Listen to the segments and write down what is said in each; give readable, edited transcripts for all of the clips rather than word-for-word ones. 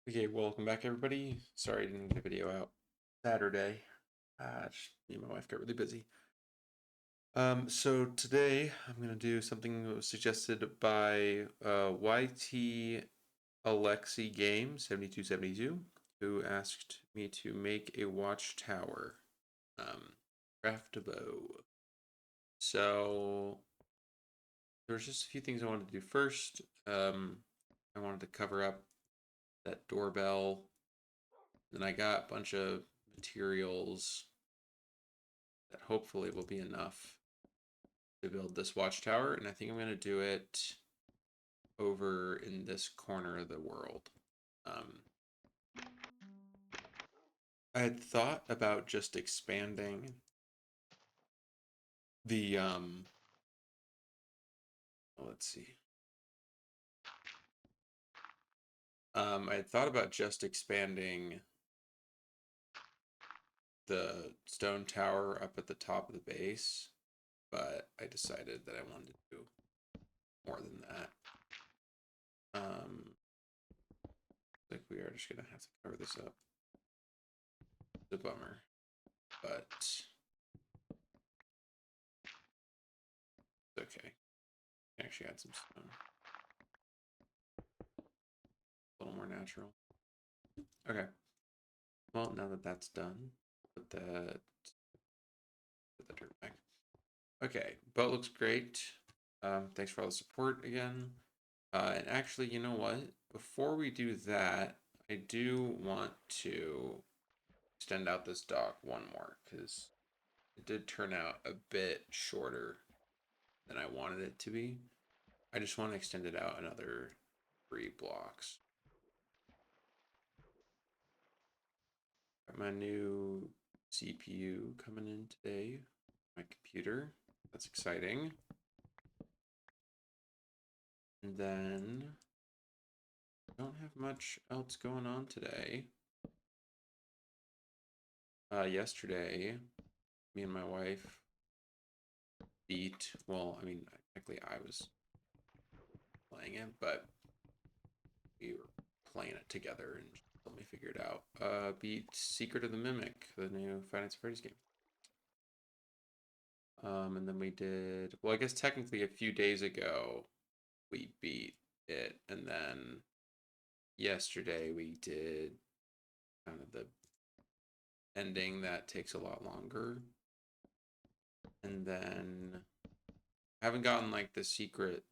Okay, welcome back everybody. Sorry I didn't get a video out Saturday. Just me and my wife got really busy. So today I'm gonna do something that was suggested by YT Alexi Game 7272, who asked me to make a watchtower. Craft a bow. So there's just a few things I wanted to do first. I wanted to cover up that doorbell. Then I got a bunch of materials that hopefully will be enough to build this watchtower. And I think I'm going to do it over in this corner of the world. Um, I had thought about just expanding the, let's see. I had thought about just expanding the stone tower up at the top of the base, but I decided that I wanted to do more than that. Like we are just gonna have to cover this up. It's a bummer, but it's okay. Actually add some stone. A little more natural. Okay. Well, now that that's done, put the dirt back. Okay, boat looks great. Thanks for all the support again. And actually, you know what? Before we do that, I do want to extend out this dock one more because it did turn out a bit shorter than I wanted it to be. I just want to extend it out another 3 blocks. Got my new CPU coming in today. My computer. That's exciting. And then don't have much else going on today. Yesterday, me and my wife beat, well, I mean, technically I was playing it, but we were playing it together and let me figure it out. Beat Secret of the Mimic, the new Finance Freddy's game. And then we did, well, I guess technically a few days ago we beat it, and then yesterday we did kind of the ending that takes a lot longer. And then I haven't gotten like the secret,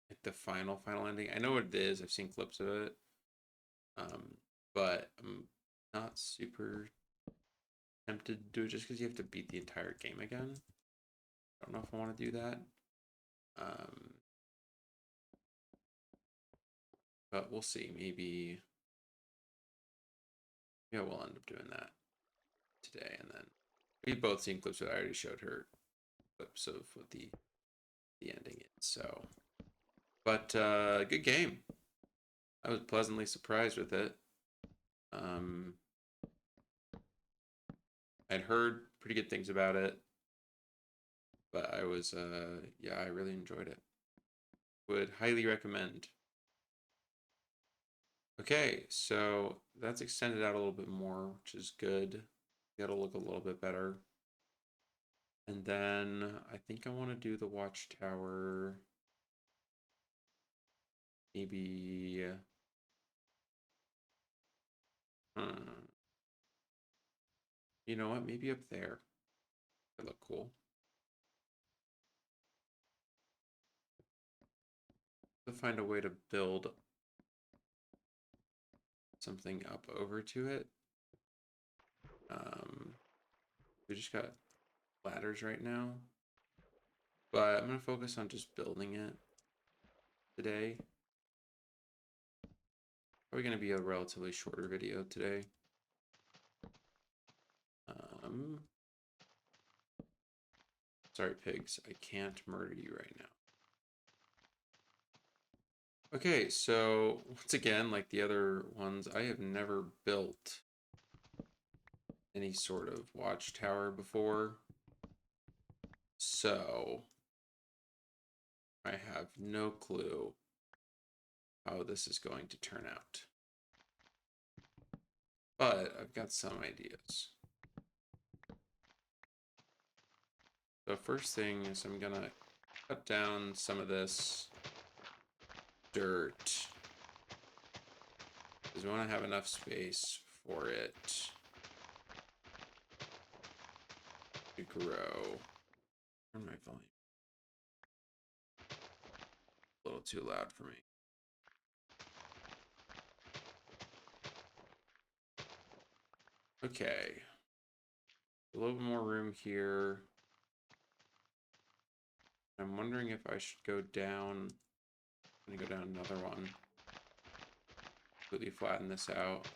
like the final ending. I know what it is. I've seen clips of it. Um, but I'm not super tempted to do it just because you have to beat the entire game again. I don't know if I want to do that. Um, but we'll see. Maybe yeah, we'll end up doing that today, and then we've both seen clips of it. I already showed her clips of what the ending is. So, but good game. I was pleasantly surprised with it. Um, I'd heard pretty good things about it, but I was yeah, I really enjoyed it. Would highly recommend. Okay, so that's extended out a little bit more, which is good. It'll look a little bit better. And then I think I want to do the watchtower. Maybe you know what? Maybe up there. That look cool. To find a way to build something up over to it. Um, we just got ladders right now, but I'm gonna focus on just building it today. Probably gonna be a relatively shorter video today. Um, sorry, pigs. I can't murder you right now. Okay, so once again, like the other ones, I have never built any sort of watchtower before. So I have no clue how this is going to turn out. but I've got some ideas. So first thing is I'm gonna cut down some of this dirt because we want to have enough space for it to grow. Turn my volume a little too loud for me. Okay, a little bit more room here. I'm wondering if I should go down. I'm gonna go down another one. Completely flatten this out.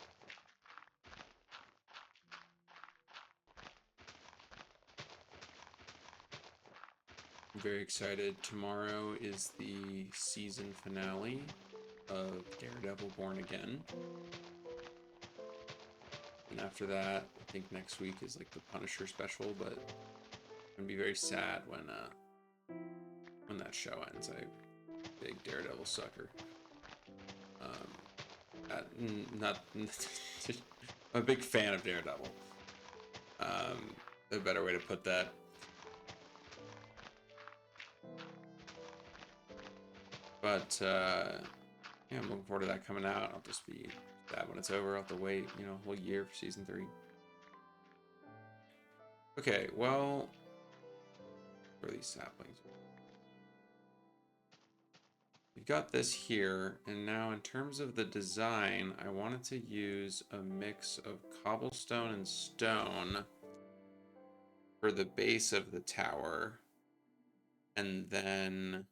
I'm very excited. Tomorrow is the season finale of Daredevil Born Again. And after that, I think next week is like the Punisher special, but I'm gonna be very sad when that show ends. I'm a big Daredevil sucker. Not I'm a big fan of Daredevil. A better way to put that. But yeah, I'm looking forward to that coming out. I'll just be sad when it's over. I'll have to wait, you know, a whole year for season 3. Okay, well, where are these saplings? We've got this here, and now in terms of the design, I wanted to use a mix of cobblestone and stone for the base of the tower, and then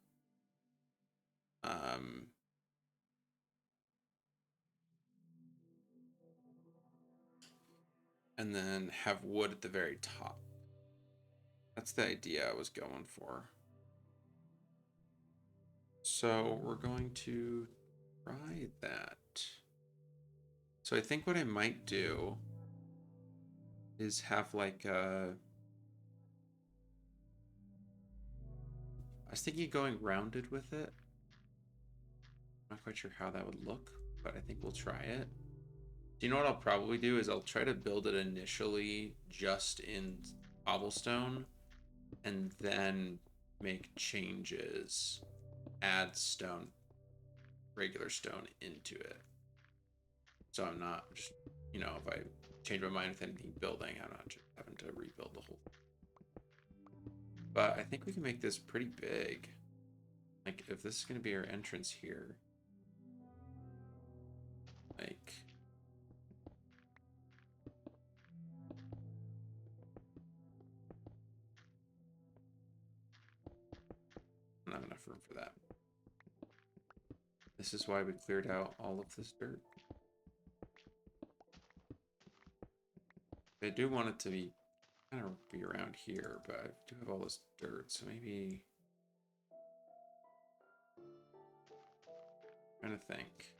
have wood at the very top. That's the idea I was going for. So we're going to try that. So I think what I might do is have like a... I was thinking going rounded with it. Not quite sure how that would look, but I think we'll try it. Do you know what I'll probably do is I'll try to build it initially just in cobblestone and then make changes, add stone, regular stone into it. So I'm not just, you know, if I change my mind with anything building, I'm not just having to rebuild the whole thing. But I think we can make this pretty big. Like if this is going to be our entrance here, like I don't have enough room for that. This is why we cleared out all of this dirt. I do want it to be kind of be around here, but I do have all this dirt, so maybe I'm trying to think.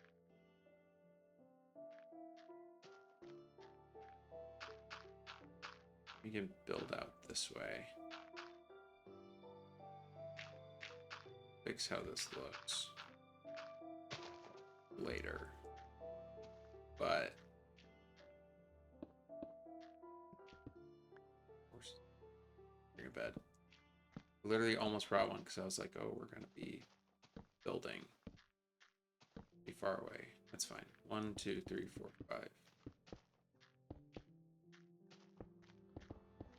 We can build out this way. Fix how this looks later. But bring a bed. Literally almost brought one because I was like, oh, we're gonna be building. Be far away. That's fine. 1, 2, 3, 4, 5.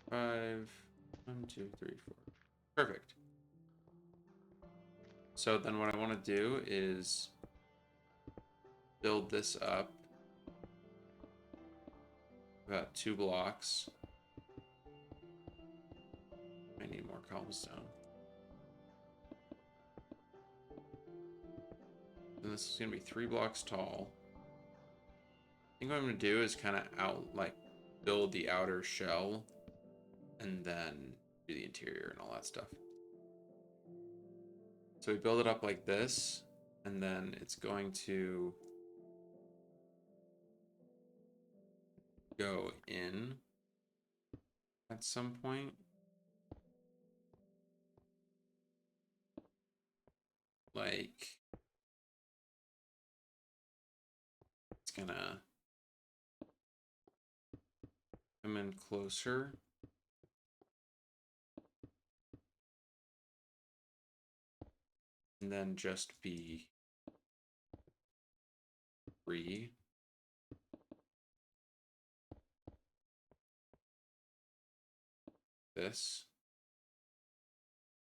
5. 1, 2, 3, 4. Perfect. So then what I want to do is build this up about 2 blocks. I need more cobblestone. And this is going to be 3 blocks tall. I think what I'm going to do is kind of build the outer shell and then do the interior and all that stuff. So we build it up like this, and then it's going to go in at some point. Like, it's gonna come in closer. And then just be 3. This.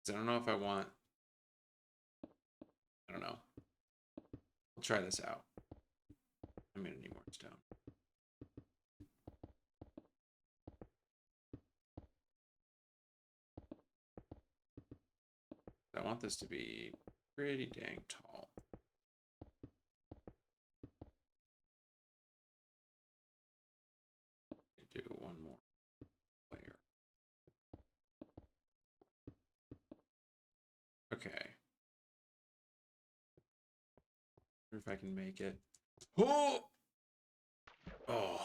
I don't know if I want. I don't know. We'll try this out. I'm gonna need more stone. I want this to be pretty dang tall. Do one more layer. Okay. If I can make it. Oh! Oh.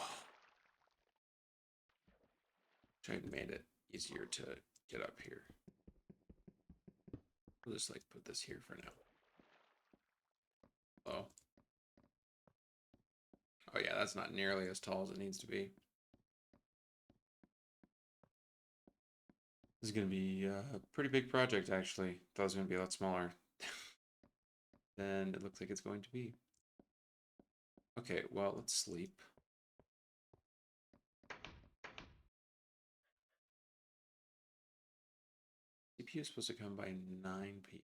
Which I made it easier to get up here. I'll just like put this here for now. Oh. Oh yeah, that's not nearly as tall as it needs to be. This is going to be a pretty big project, actually. Thought it was going to be a lot smaller than it looks like it's going to be. Okay, well, let's sleep. CPU is supposed to come by 9 p.m.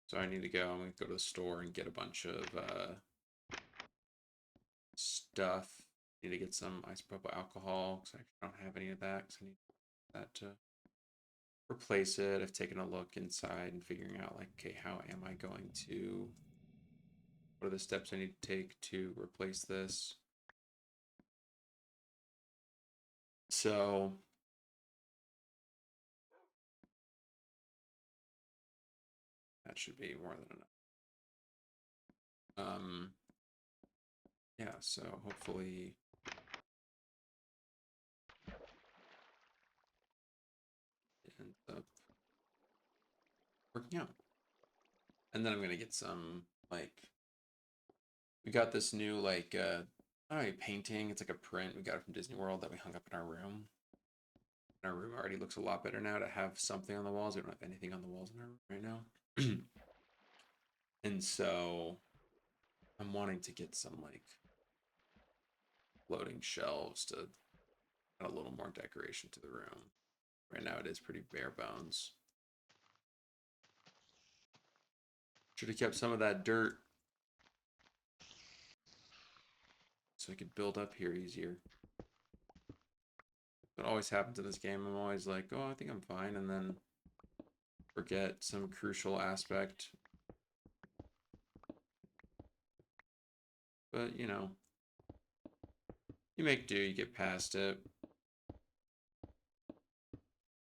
So I need to go. I'm going to go to the store and get a bunch of stuff. I need to get some isopropyl alcohol because I don't have any of that because I need that to replace it. I've taken a look inside and figuring out like, okay, how am I going to, what are the steps I need to take to replace this? So that should be more than enough. Yeah, so hopefully it ends up working out. And then I'm gonna get some like, we got this new like I don't know, painting. It's like a print we got it from Disney World that we hung up in our room. Our room already looks a lot better now to have something on the walls. We don't have anything on the walls in our room right now. And so I'm wanting to get some like floating shelves to add a little more decoration to the room. Right now it is pretty bare bones. Should have kept some of that dirt so I could build up here easier. What always happens in this game, I'm always like, oh, I think I'm fine, and then forget some crucial aspect. But, you know, you make do, you get past it.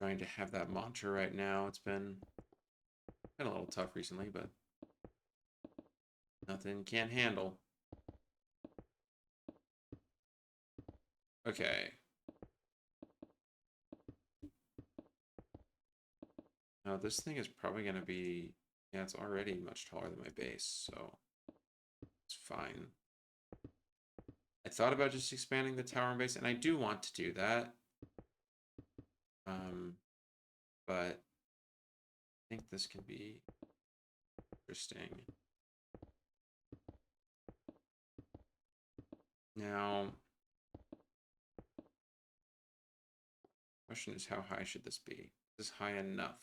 Trying to have that mantra right now. It's been a little tough recently, but nothing can't handle. Okay. Now this thing is probably going to be, yeah, it's already much taller than my base, so it's fine. I thought about just expanding the tower and base, and I do want to do that. But I think this can be interesting. Now, question is how high should this be? Is this high enough?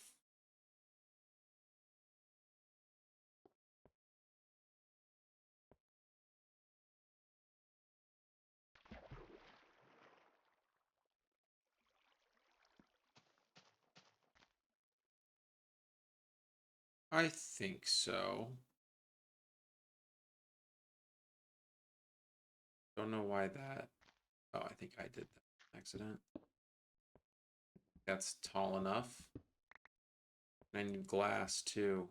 I think so. Don't know why that. Oh, I think I did that accident. That's tall enough. And I need glass too.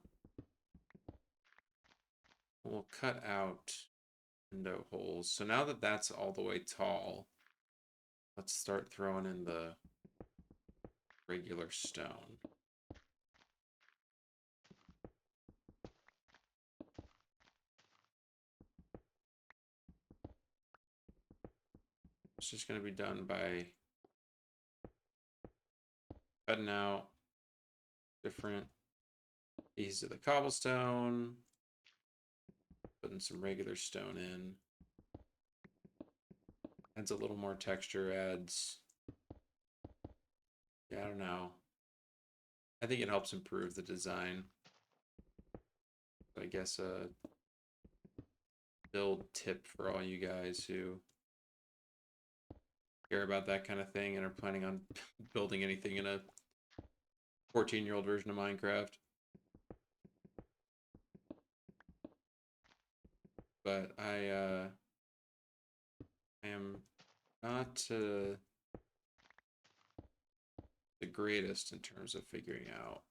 We'll cut out window holes. So now that that's all the way tall, let's start throwing in the regular stone. It's just going to be done by cutting out different pieces of the cobblestone, putting some regular stone in. Adds a little more texture, adds, yeah, I don't know. I think it helps improve the design. But I guess a build tip for all you guys who care about that kind of thing and are planning on building anything in a 14-year-old version of Minecraft. But I am not the greatest in terms of figuring out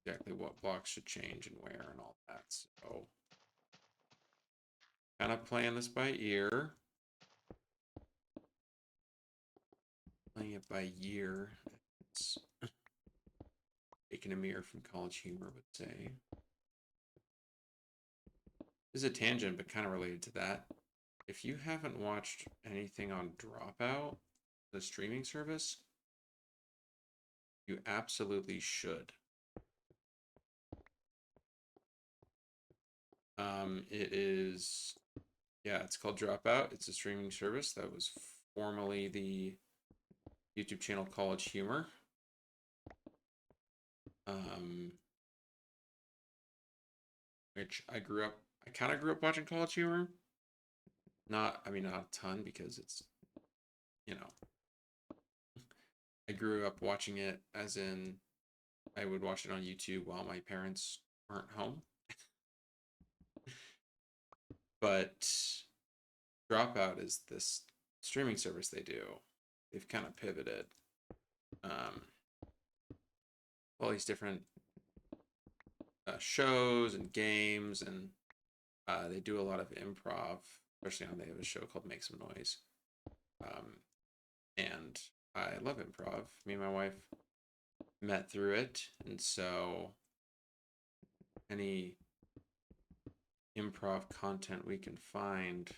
exactly what blocks should change and where and all that. So kind of playing this by ear. Playing it by ear. It's taking a mirror from College Humor would say. This is a tangent, but kind of related to that. If you haven't watched anything on Dropout, the streaming service, you absolutely should. It is, yeah, it's called Dropout. It's a streaming service that was formerly the YouTube channel College Humor. Which I kind of grew up watching College Humor. Not a ton because it's, you know, I grew up watching it as in I would watch it on YouTube while my parents weren't home. But Dropout is this streaming service they do. They've kind of pivoted. All these different shows and games, and they do a lot of improv. Especially on, they have a show called Make Some Noise. And I love improv. Me and my wife met through it, and so any improv content we can find,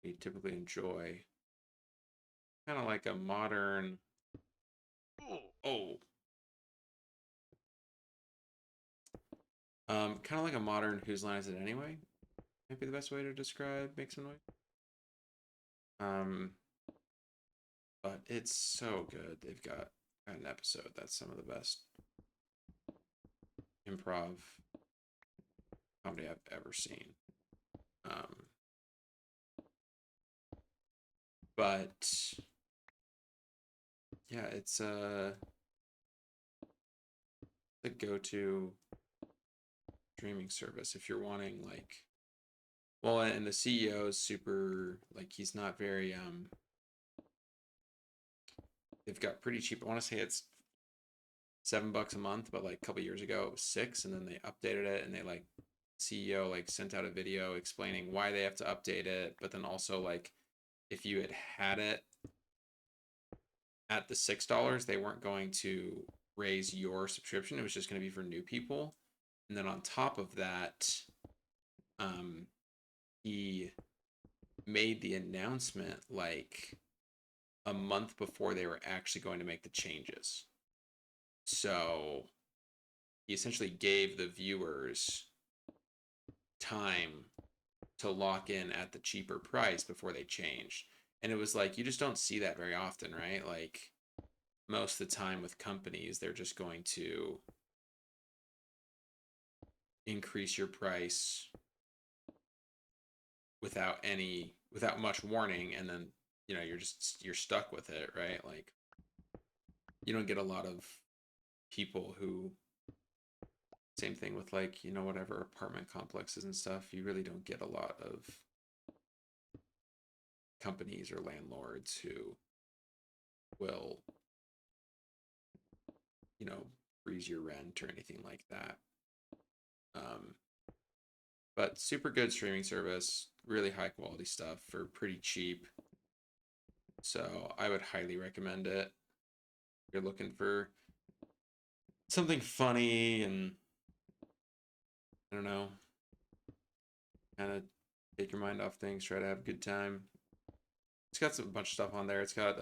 we typically enjoy. Kind of like a modern. Oh. Kind of like a modern Whose Line Is It Anyway? Might be the best way to describe Make Some Noise. But it's so good. They've got an episode that's some of the best improv comedy I've ever seen. But yeah, it's the go-to streaming service if you're wanting like, well, and the CEO is super, like, he's not very they've got pretty cheap. I want to say it's $7 a month, but like a couple years ago it was 6, and then they updated it, and they like CEO like sent out a video explaining why they have to update it, but then also like if you had it at the $6, they weren't going to raise your subscription. It was just going to be for new people. And then on top of that, he made the announcement like a month before they were actually going to make the changes. So he essentially gave the viewers time to lock in at the cheaper price before they changed. And it was like, you just don't see that very often, right? Like most of the time with companies, they're just going to increase your price without much warning, and then you're stuck with it, right? Like you don't get a lot of people who, same thing with like whatever apartment complexes and stuff, you really don't get a lot of companies or landlords who will freeze your rent or anything like that. But super good streaming service, really high quality stuff for pretty cheap. So I would highly recommend it. If you're looking for something funny and I don't know, kind of take your mind off things, try to have a good time. It's got some bunch of stuff on there. It's got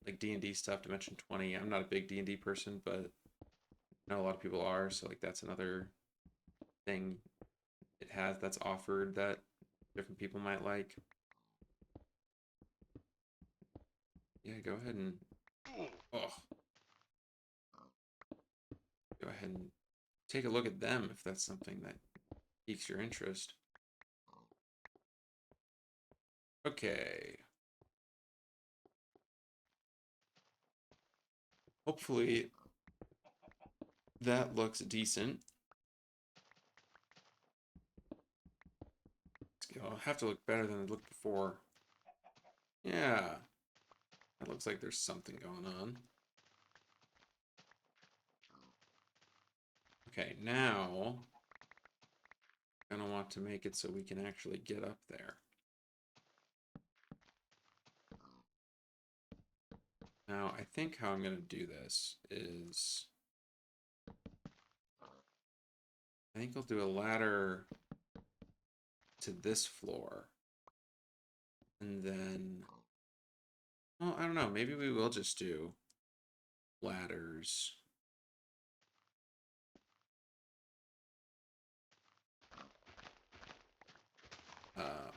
like D&D stuff, Dimension 20. I'm not a big D&D person, but I know a lot of people are, so like that's another thing it has that's offered that different people might like. Yeah, go ahead and go ahead and take a look at them if that's something that piques your interest. Okay. Hopefully that looks decent. It'll have to look better than it looked before. Yeah. That looks like there's something going on. Okay, now I'm gonna want to make it so we can actually get up there. Now, I think how I'm gonna do this is I think I'll do a ladder to this floor. And then, well, I don't know, maybe we will just do ladders.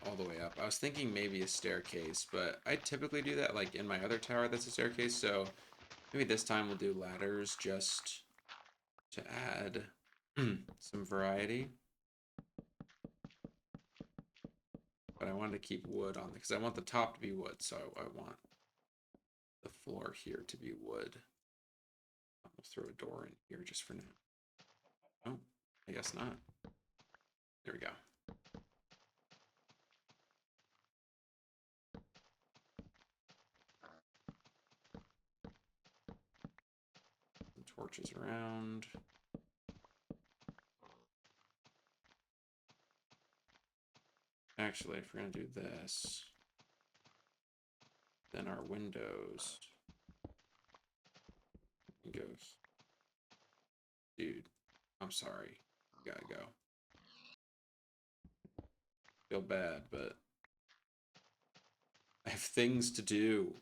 All the way up. I was thinking maybe a staircase, but I typically do that like in my other tower that's a staircase, so maybe this time we'll do ladders just to add some variety. But I wanted to keep wood on because I want the top to be wood, so I want the floor here to be wood. We'll throw a door in here just for now. Oh, I guess not. There we go. Some torches around. Actually, if we're gonna do this, then our windows can go. Dude, I'm sorry. You gotta go. Feel bad, but I have things to do.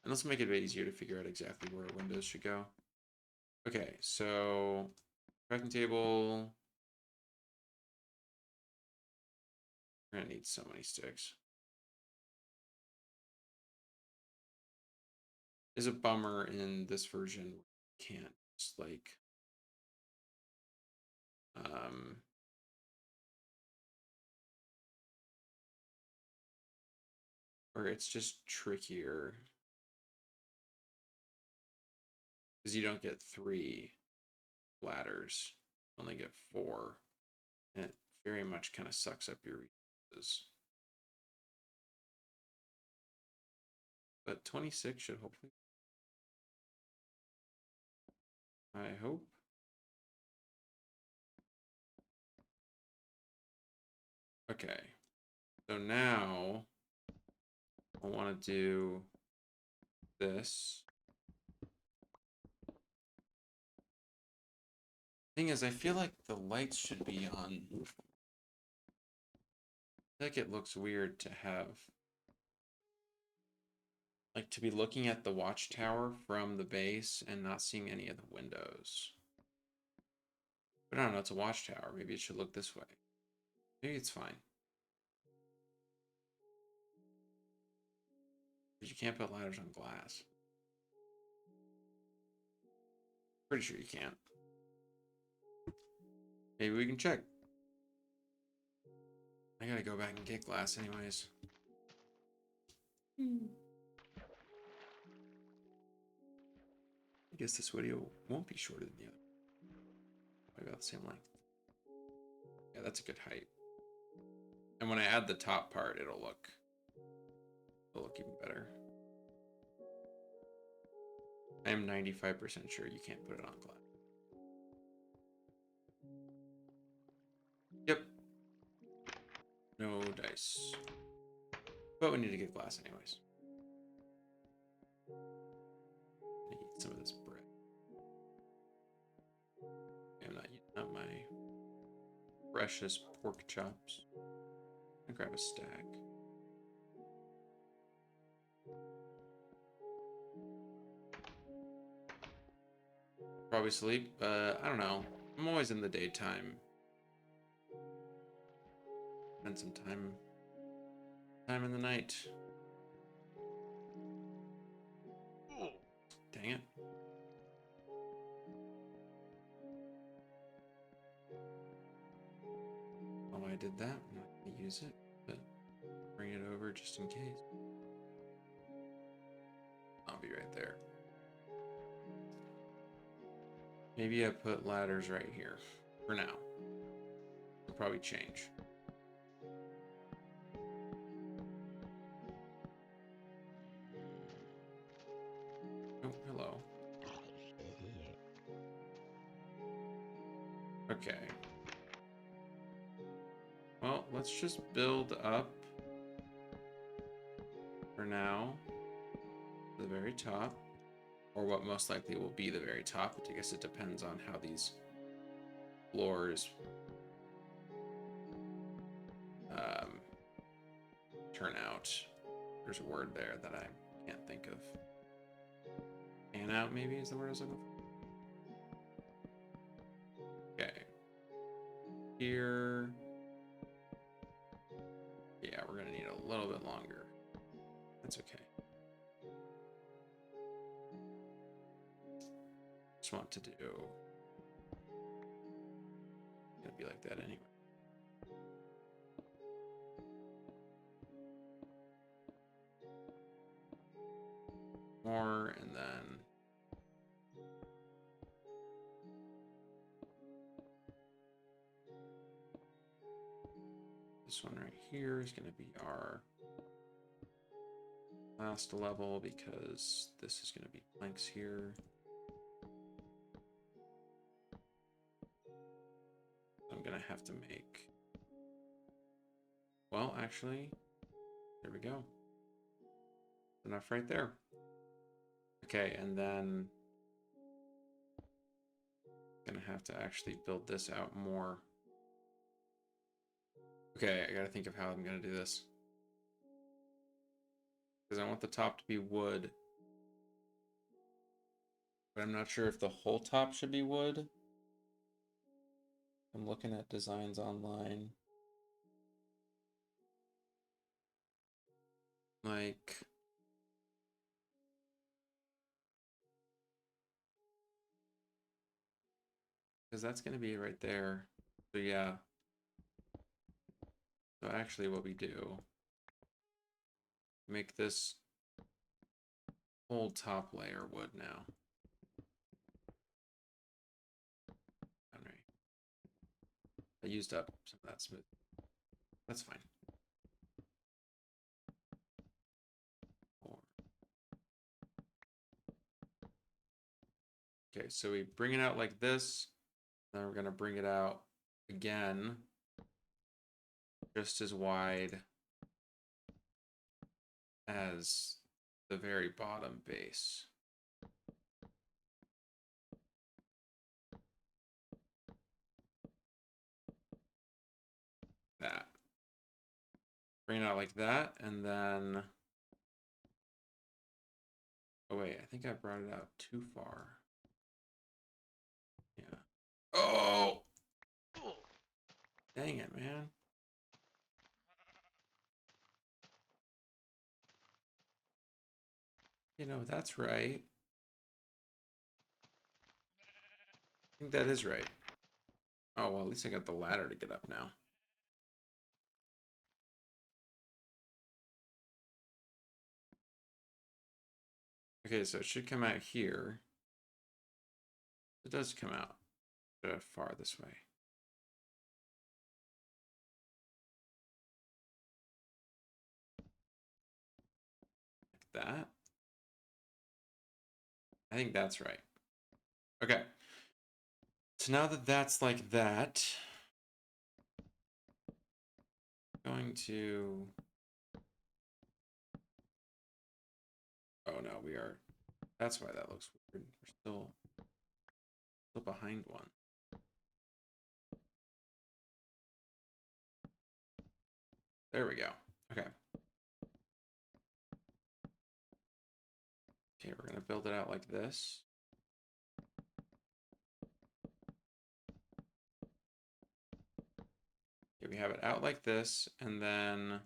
And let's make it a bit easier to figure out exactly where windows should go. Okay, so crafting table. We're gonna need so many sticks. Is a bummer in this version. Can't just like or it's just trickier because you don't get 3 ladders, you only get 4, and it very much kind of sucks up your resources. But 26 should hopefully. I hope. Okay, so now I want to do this. Thing is, I feel like the lights should be on. I feel like it looks weird to have, like, to be looking at the watchtower from the base and not seeing any of the windows. But I don't know, it's a watchtower. Maybe it should look this way. Maybe it's fine. Because you can't put ladders on glass. Pretty sure you can't. Maybe we can check. I gotta go back and get glass anyways. I guess this video won't be shorter than the other. Probably about the same length. Yeah, that's a good height. And when I add the top part, it'll look even better. I am 95% sure you can't put it on glass. Yep. No dice. But we need to get glass anyways. I need some of this bread. I'm not using up my precious pork chops. I'll grab a stack. Probably sleep, but I don't know. I'm always in the daytime. Spend some time in the night. Dang it. Oh, I did that. I'm not gonna use it, but bring it over just in case. I'll be right there. Maybe I put ladders right here for now. It'll probably change. Oh, hello. Okay. Well, let's just build up for now to the very top, or what most likely will be the very top. I guess it depends on how these floors turn out. There's a word there that I can't think of. Pan out, maybe, is the word I was looking for. Okay. Here. Yeah, we're gonna need a little bit longer. That's okay. Just want to do. Gonna be like that anyway. More, and then this one right here is going to be our last level because this is going to be planks here. I'm going to have to make, well, actually, there we go. Enough right there. Okay, and then I'm going to have to actually build this out more. Okay, I got to think of how I'm going to do this. Because I want the top to be wood. But I'm not sure if the whole top should be wood. I'm looking at designs online. Like, because that's going to be right there. So yeah. So actually what we do, make this whole top layer wood now. All right. I used up some of that smooth. That's fine. Okay, so we bring it out like this. Then we're going to bring it out again, just as wide as the very bottom base. That. Bring it out like that, and then... Oh wait, I think I brought it out too far. Yeah. Oh! Dang it, man. You know, that's right. I think that is right. Oh, well, at least I got the ladder to get up now. Okay, so it should come out here. It does come out far this way. Like that. I think that's right. Okay. So now that that's like that, I'm going to... Oh no, we are... That's why that looks weird. We're still behind one. There we go. Okay. Okay, we're gonna build it out like this. Okay, we have it out like this, and then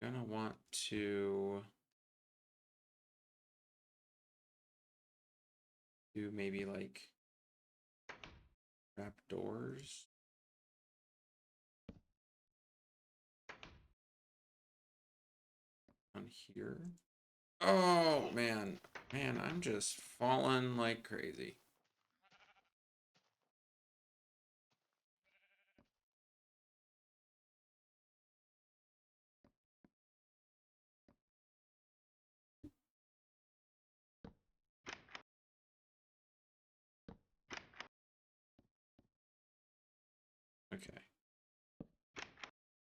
gonna want to do maybe like trap doors on here. Oh man, I'm just falling like crazy. Okay.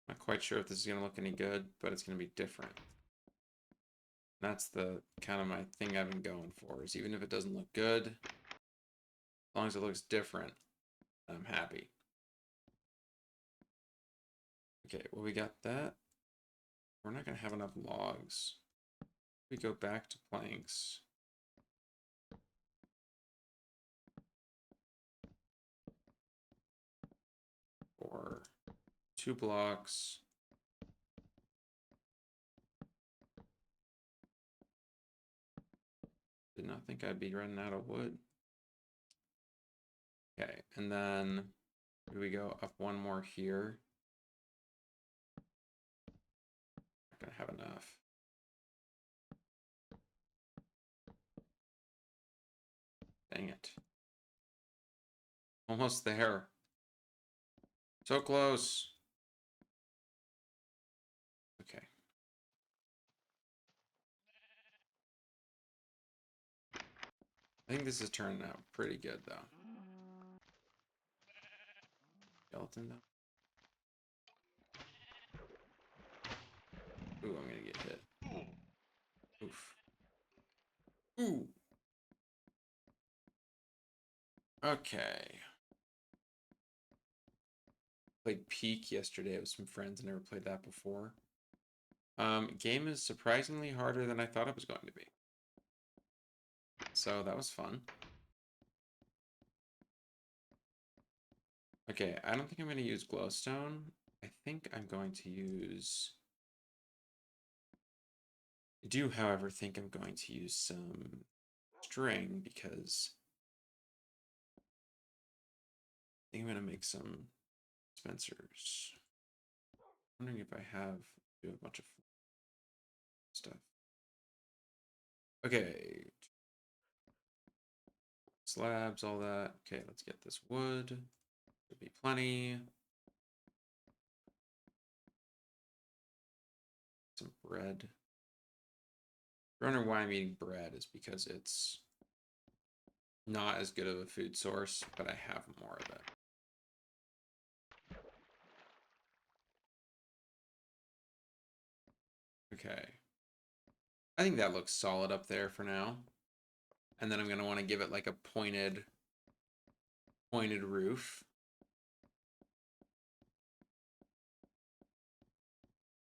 Not quite sure if this is gonna look any good, but it's gonna be different. That's the kind of my thing I've been going for, is even if it doesn't look good, as long as it looks different, I'm happy. Okay, well, we got that. We're not gonna have enough logs. We go back to planks. For 2 blocks. Did not think I'd be running out of wood. Okay, and then we go up one more here. Not gonna have enough. Dang it. Almost there. So close. Okay. I think this is turning out pretty good, though. Skeleton, though. Ooh, I'm gonna get hit. Oof. Ooh. Okay. Played Peak yesterday with some friends. I never played that before. Game is surprisingly harder than I thought it was going to be. So that was fun. Okay, I don't think I'm going to use glowstone. I think I'm going to use... I do, however, think I'm going to use some string because I think I'm going to make some dispensers. I'm wondering if I have do a bunch of stuff. Okay. Slabs, all that. Okay, let's get this wood. There'll be plenty. Some bread. If you're wondering why I'm eating bread, is because it's not as good of a food source, but I have more of it. Okay. I think that looks solid up there for now. And then I'm going to want to give it like a pointed roof.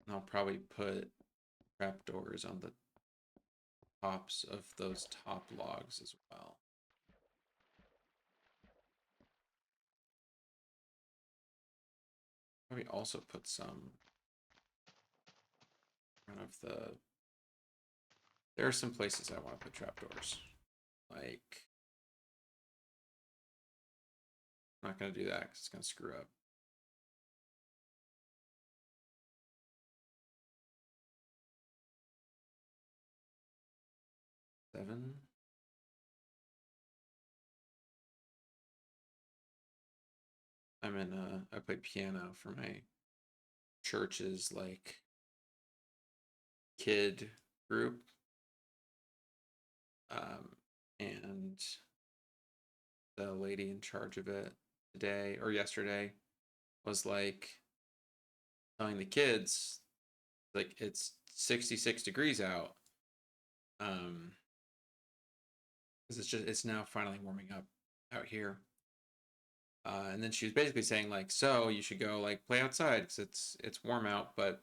And I'll probably put trapdoors on the tops of those top logs as well. Probably also put some in front of the... There are some places I want to put trapdoors. Like... I'm not going to do that because it's going to screw up. Seven. I play piano for my church's like kid group. And the lady in charge of it today or yesterday was like telling the kids like it's 66 degrees out. Because it's now finally warming up out here. And then she was basically saying like, so you should go like play outside because it's warm out. But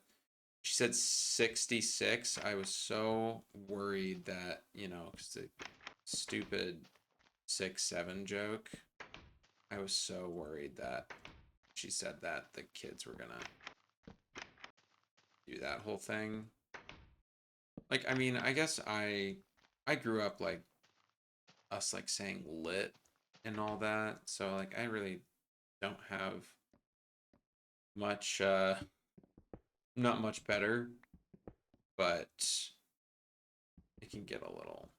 she said 66. I was so worried that, you know, because the stupid 6-7 joke. I was so worried that she said that the kids were gonna do that whole thing. Like, I mean, I guess I grew up like us like saying lit and all that, so like I really don't have much not much better, but it can get a little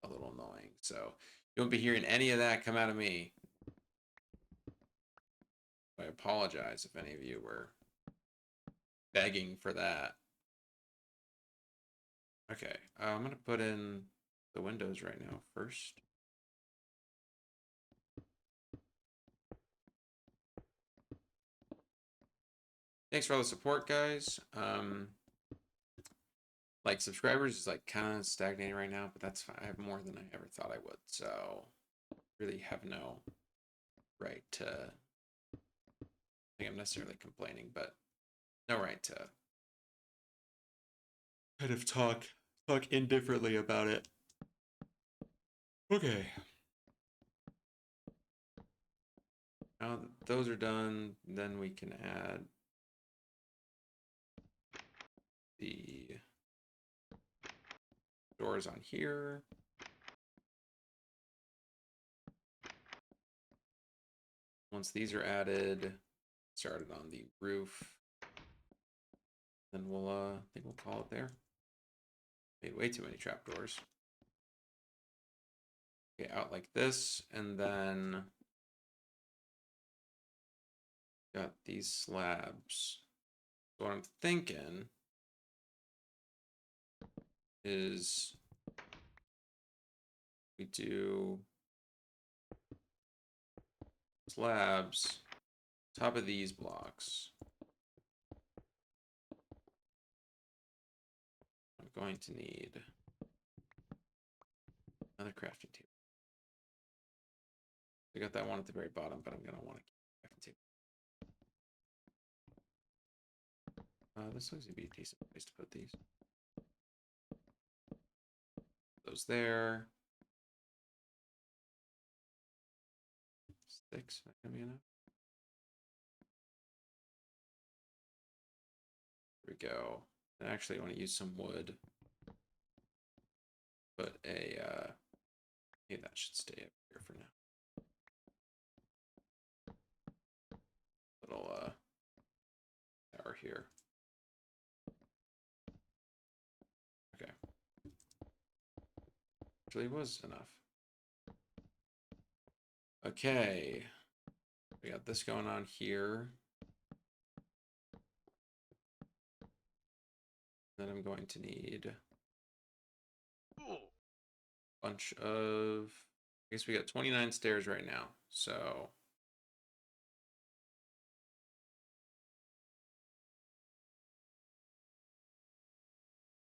annoying. So you won't be hearing any of that come out of me. I apologize if any of you were begging for that. Okay, I'm gonna put in the windows right now first. Thanks for all the support, guys. Like subscribers is like kind of stagnating right now, but that's fine. I have more than I ever thought I would, so really have no right to think I'm necessarily complaining, but no right to kind of talk indifferently about it. Okay. Now that those are done, then we can add the doors on here. Once these are added, started on the roof, then we'll I think we'll call it there. Made way too many trapdoors. Okay, out like this, and then got these slabs. So what I'm thinking is we do slabs top of these blocks. I'm going to need another crafting table. I got that one at the very bottom, but I'm going to want to keep the crafting table. This looks to be a decent place to put these. Those there. 6, not gonna be enough. There we go. And actually, I want to use some wood. Put a, hey, that should stay up here for now. Little, tower here. Okay. Actually was enough. Okay. We got this going on here. Then I'm going to need a bunch of, I guess we got 29 stairs right now. So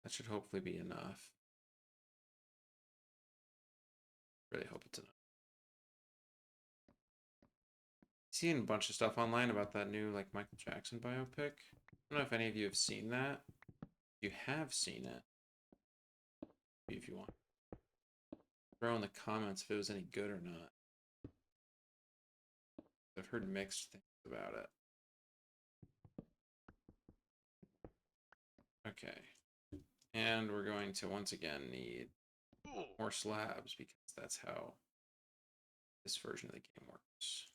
that should hopefully be enough. Really hope it's enough. Seen a bunch of stuff online about that new like Michael Jackson biopic. I don't know if any of you have seen that. If you have seen it, if you want, throw in the comments if it was any good or not. I've heard mixed things about it. Okay. And we're going to once again need more slabs because that's how this version of the game works.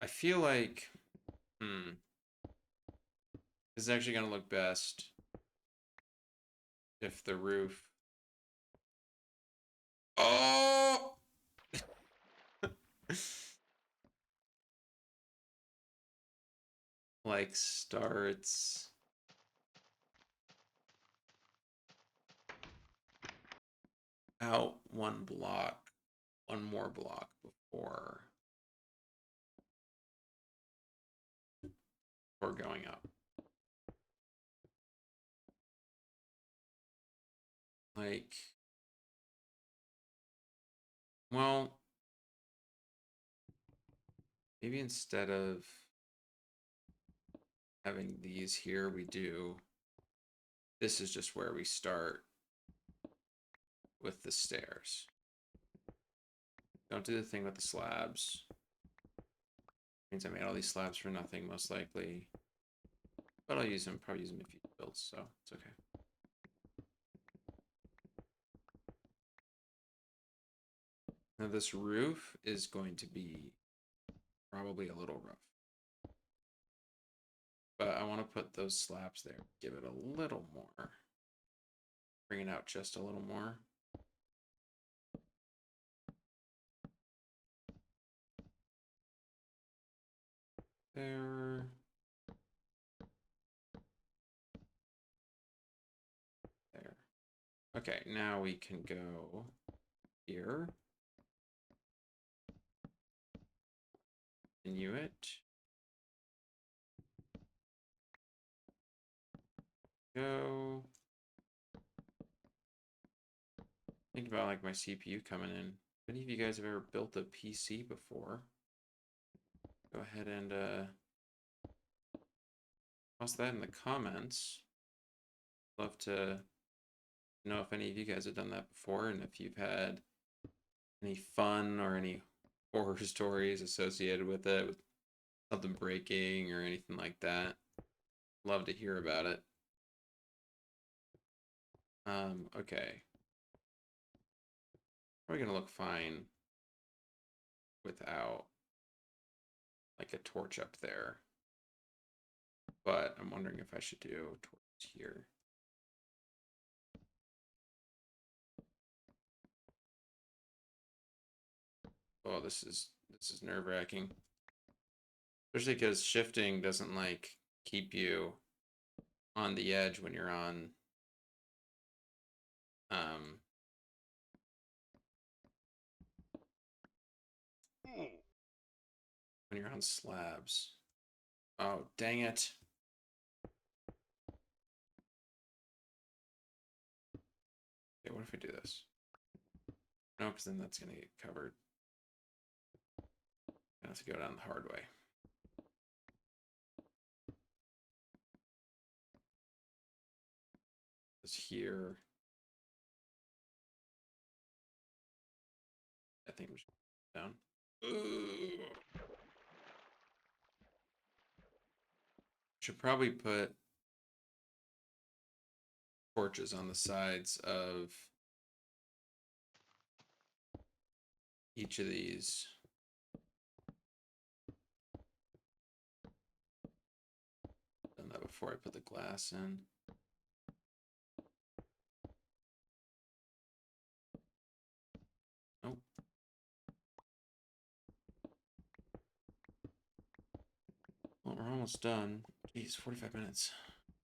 I feel like, this is actually going to look best if the roof. Oh! Like starts out one more block before going up. Like, well, maybe instead of having these here, we do, this is just where we start with the stairs. Don't do the thing with the slabs. Means I made all these slabs for nothing, most likely. But I'll use them, probably use them in future builds, so it's okay. Now this roof is going to be probably a little rough. But I want to put those slabs there, give it a little more. Bring it out just a little more. There. There. Okay, now we can go here. Continue it. Go. Think about like my CPU coming in. If any of you guys have ever built a PC before, go ahead and post that in the comments. Love to know if any of you guys have done that before and if you've had any fun or any horror stories associated with it, with something breaking or anything like that. Love to hear about it. Okay. Probably gonna look fine without like a torch up there. But I'm wondering if I should do a torch here. Oh, this is nerve-wracking. Especially because shifting doesn't like keep you on the edge when you're on when you're on slabs. Oh, dang it. Okay, what if we do this? No, because then that's gonna get covered. I have to go down the hard way. It's here. I think we should put it down. Ugh. Should probably put torches on the sides of each of these. Done that before I put the glass in. Nope. Well, we're almost done. Jeez, 45 minutes.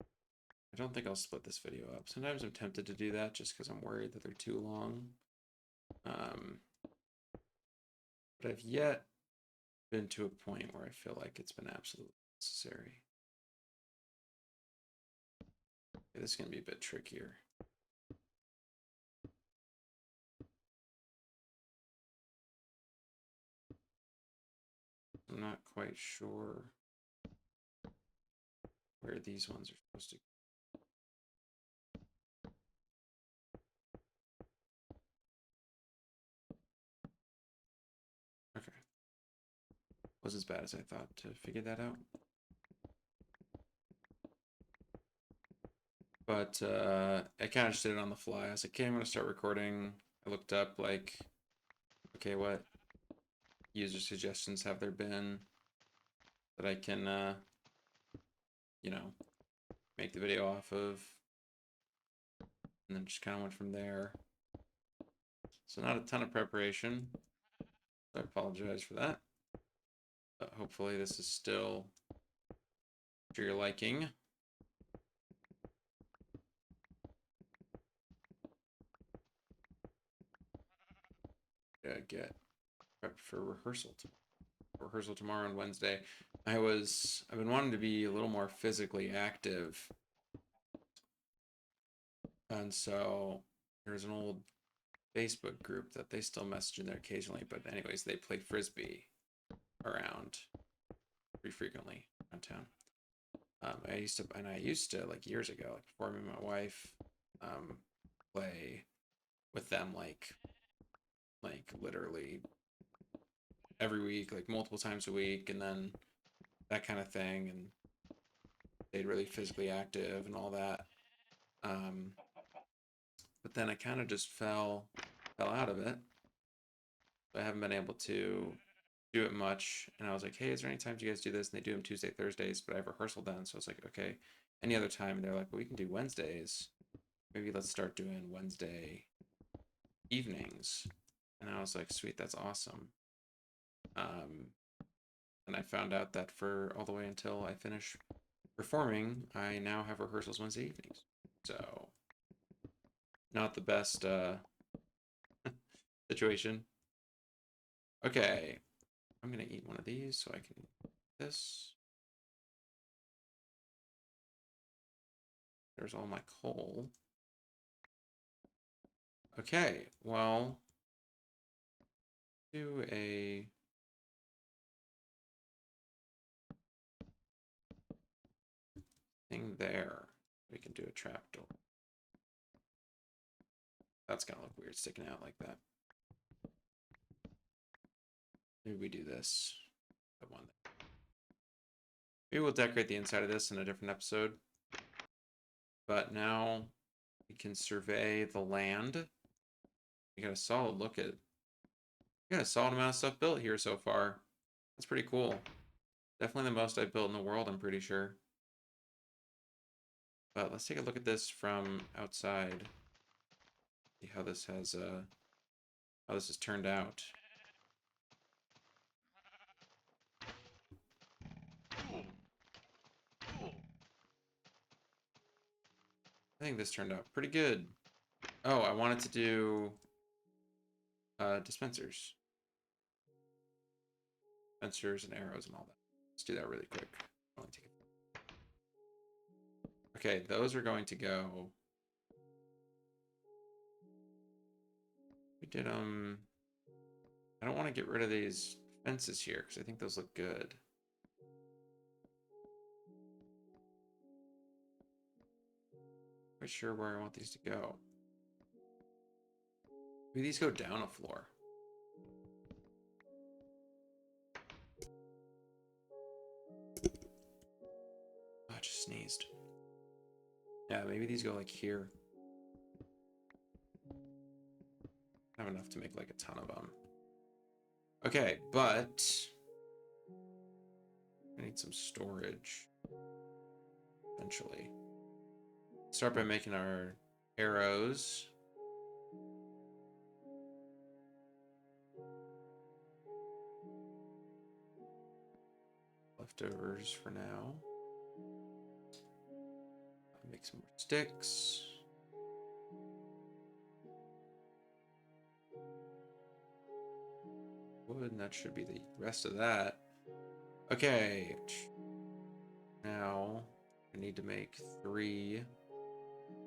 I don't think I'll split this video up. Sometimes I'm tempted to do that just because I'm worried that they're too long. But I've yet been to a point where I feel like it's been absolutely necessary. Okay, this is going to be a bit trickier. I'm not quite sure where these ones are supposed to go. Okay. Was as bad as I thought to figure that out. But I kind of just did it on the fly. I was like, okay, I'm going to start recording. I looked up, like, okay, what user suggestions have there been that I can, you know, make the video off of. And then just kind of went from there. So not a ton of preparation. I apologize for that. But hopefully this is still to your liking. Get prepped for rehearsal tomorrow and Wednesday. I've been wanting to be a little more physically active. And so there's an old Facebook group that they still message in there occasionally. But anyways, they play Frisbee. around pretty frequently around town. I used to like years ago, like before me and my wife, play with them like literally every week, like multiple times a week, and then that kind of thing, and stayed really physically active and all that. Um, but then I kind of just fell out of it. I haven't been able to do it much. And I was like, hey, is there any times you guys do this? And they do them Tuesday, Thursdays, but I have rehearsal then. So I was like, okay, any other time? And they're like, well, we can do Wednesdays. Maybe let's start doing Wednesday evenings. And I was like, sweet, that's awesome. And I found out that for all the way until I finish performing, I now have rehearsals Wednesday evenings. So not the best situation. Okay, I'm gonna eat one of these so I can this. There's all my coal. Okay, well, do a thing there. We can do a trapdoor. That's gonna look weird sticking out like that. Maybe we do this. The one. Maybe we'll decorate the inside of this in a different episode. But now we can survey the land. We got a solid look at. We got a solid amount of stuff built here so far. That's pretty cool. Definitely the most I've built in the world, I'm pretty sure. But let's take a look at this from outside. See how this has turned out. I think this turned out pretty good. Oh, I wanted to do dispensers. Dispensers and arrows and all that. Let's do that really quick. Okay, those are going to go. We did I don't want to get rid of these fences here because I think those look good. Not sure where I want these to go. Maybe these go down a floor. Oh, I just sneezed. Yeah, maybe these go like here. I have enough to make like a ton of them. Okay, but I need some storage eventually. Start by making our arrows. Leftovers for now. Make some more sticks. Wood, and that should be the rest of that. Okay. Now I need to make 3.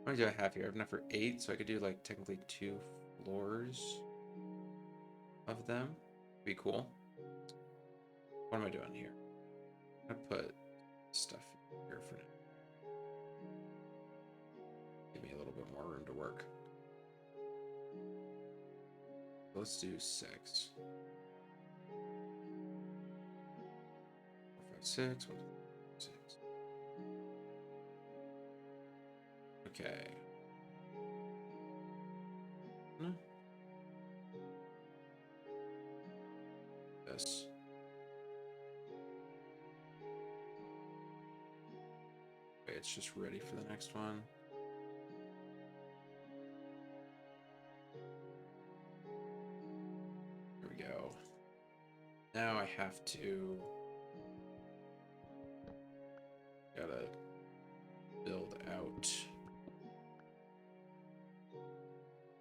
How many do I have here? I have enough for 8, so I could do like technically 2 floors of them. Be cool. What am I doing here? I'm gonna put stuff here for now. Give me a little bit more room to work. Let's do 6. 4, 5, 6. 1, 2, 6. Okay. This. Okay, it's just ready for the next one. Here we go. Now I have to gotta build out.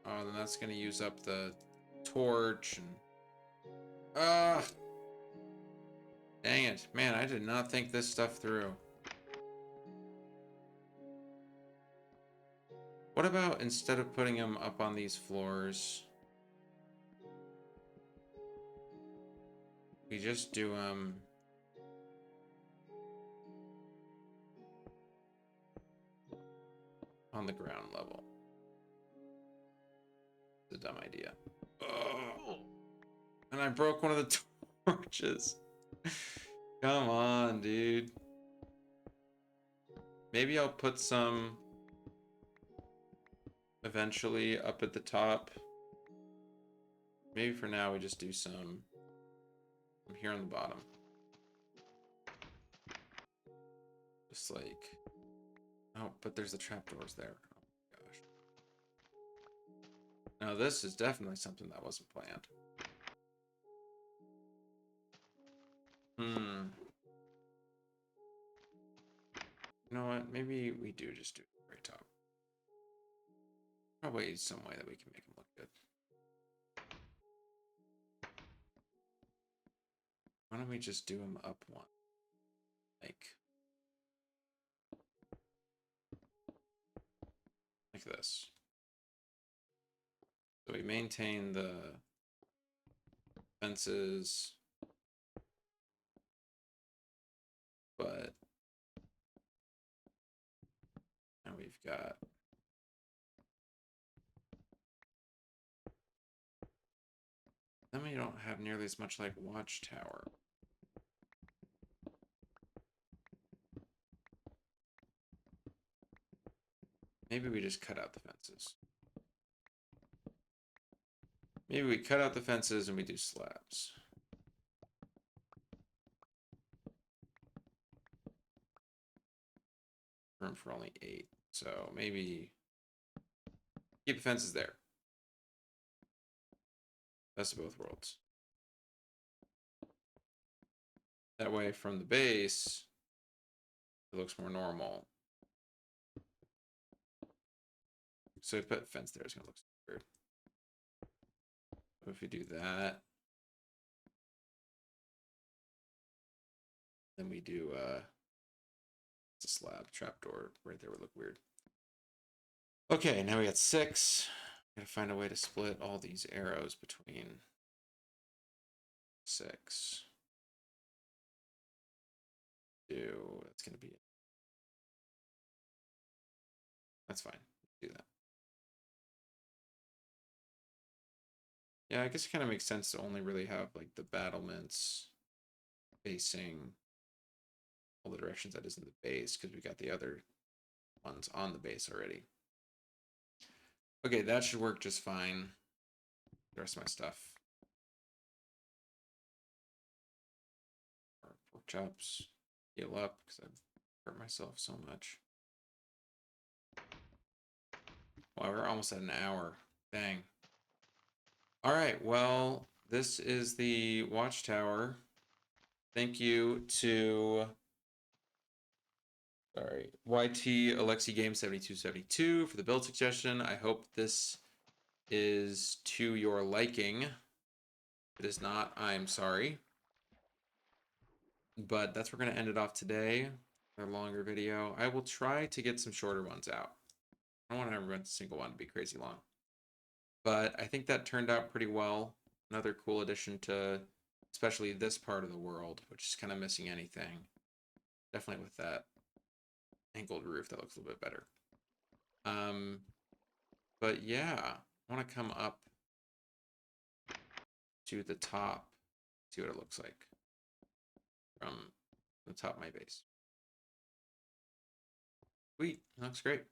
Oh, then that's gonna use up the torch and dang it. Man, I did not think this stuff through. What about instead of putting them up on these floors, we just do on the ground level. It's a dumb idea. Oh. And I broke one of the torches. Come on, dude. Maybe I'll put some eventually up at the top. Maybe for now we just do some here on the bottom. Just like, oh, but there's the trapdoors there. Oh my gosh. Now this is definitely something that wasn't planned. You know what? Maybe we do just do the very top. Probably some way that we can make them look good. Why don't we just do them up one? Like this. So we maintain the fences, but now we've got then we don't have nearly as much like Watchtower. Maybe we just cut out the fences. Maybe we cut out the fences and we do slabs. Room for only 8. So maybe keep the fences there. Best of both worlds. That way from the base, it looks more normal. So if I put fence there, it's going to look weird. But if we do that, then we do it's a slab trapdoor right there would look weird. Okay, now we got 6. Gotta find a way to split all these arrows between 6. 2. That's gonna be it. That's fine. Do that. Yeah, I guess it kind of makes sense to only really have like the battlements facing all the directions that isn't the base, because we got the other ones on the base already. Okay, that should work just fine. The rest of my stuff. Pork chops. Heal up because I've hurt myself so much. Wow, we're almost at an hour. Dang. All right, well, this is the Watchtower. Thank you to YT Alexi Game 7272 for the build suggestion. I hope this is to your liking. If it is not, I'm sorry. But that's where we're going to end it off today. A longer video. I will try to get some shorter ones out. I don't want to run a single one to be crazy long. But I think that turned out pretty well. Another cool addition to especially this part of the world, which is kind of missing anything. Definitely with that angled roof, that looks a little bit better. But yeah, I want to come up to the top, see what it looks like from the top of my base. Sweet, looks great.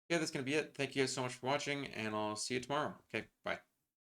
Yeah, that's going to be it. Thank you guys so much for watching, and I'll see you tomorrow. Okay, bye.